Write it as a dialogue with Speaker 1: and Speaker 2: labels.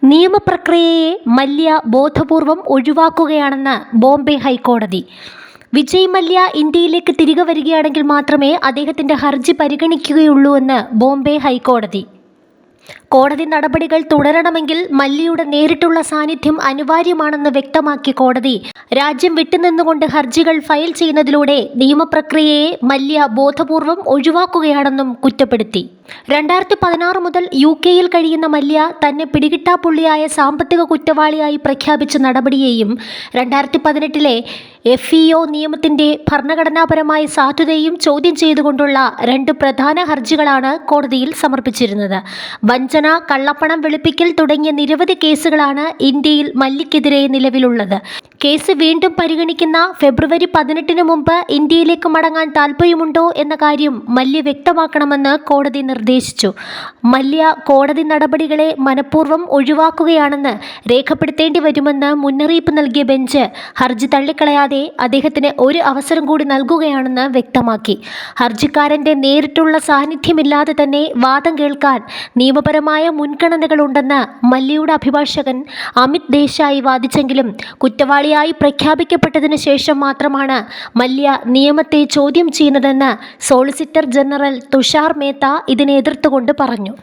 Speaker 1: നിയമപ്രക്രിയയെ മല്യ ബോധപൂർവം ഒഴിവാക്കുകയാണെന്ന് ബോംബെ ഹൈക്കോടതി. വിജയ് മല്യ ഇന്ത്യയിലേക്ക് തിരികെ വരികയാണെങ്കിൽ മാത്രമേ അദ്ദേഹത്തിന്റെ ഹർജി പരിഗണിക്കുകയുള്ളൂവെന്ന് ബോംബെ ഹൈക്കോടതി. കോടതി നടപടികൾ തുടരണമെങ്കിൽ മല്യയുടെ നേരിട്ടുള്ള സാന്നിധ്യം അനിവാര്യമാണെന്ന് വ്യക്തമാക്കിയ കോടതി, രാജ്യം വിട്ടുനിന്നുകൊണ്ട് ഹർജികൾ ഫയൽ ചെയ്യുന്നതിലൂടെ നിയമപ്രക്രിയയെ മല്യ ബോധപൂർവം ഒഴിവാക്കുകയാണെന്നും കുറ്റപ്പെടുത്തി. 2016 മുതൽ UK-യിൽ കഴിയുന്ന മല്യ തന്നെ പിടികിട്ടാപ്പുള്ളിയായ സാമ്പത്തിക കുറ്റവാളിയായി പ്രഖ്യാപിച്ച നടപടിയെയും 2018-ലെ FEO നിയമത്തിന്റെ ഭരണഘടനാപരമായ സാധുതയും ചോദ്യം ചെയ്തുകൊണ്ടുള്ള 2 പ്രധാന ഹർജികളാണ് കോടതിയിൽ സമർപ്പിച്ചിരുന്നത്. വഞ്ചന, കള്ളപ്പണം വെളുപ്പിക്കൽ തുടങ്ങിയ നിരവധി കേസുകളാണ് ഇന്ത്യയിൽ മല്യക്കെതിരെ നിലവിലുള്ളത്. കേസ് വീണ്ടും പരിഗണിക്കുന്ന ഫെബ്രുവരി 18-ന് മുമ്പ് ഇന്ത്യയിലേക്ക് മടങ്ങാൻ താൽപ്പര്യമുണ്ടോ എന്ന കാര്യം മല്യ വ്യക്തമാക്കണമെന്ന് കോടതി നിർദ്ദേശിച്ചു. മല്യ കോടതി നടപടികളെ മനഃപൂർവ്വം ഒഴിവാക്കുകയാണെന്ന് രേഖപ്പെടുത്തേണ്ടി വരുമെന്ന് മുന്നറിയിപ്പ് നൽകിയ ബെഞ്ച് ഹർജി തള്ളിക്കളയാതെ അദ്ദേഹത്തിന് ഒരു അവസരം കൂടി നൽകുകയാണെന്ന് വ്യക്തമാക്കി. ഹർജിക്കാരന്റെ നേരിട്ടുള്ള സാന്നിധ്യമില്ലാതെ തന്നെ വാദം കേൾക്കാൻ നിയമപരമായ മുൻഗണനകളുണ്ടെന്ന് മല്യയുടെ അഭിഭാഷകൻ അമിത് ദേശായി വാദിച്ചെങ്കിലും കുറ്റവാളിയായി പ്രഖ്യാപിക്കപ്പെട്ടതിന് ശേഷം മാത്രമാണ് മല്യ നിയമത്തെ ചോദ്യം ചെയ്യുന്നതെന്ന് സോളിസിറ്റർ ജനറൽ തുഷാർ മേത്ത ഇതിനെ എതിർത്തുകൊണ്ട് പറഞ്ഞു.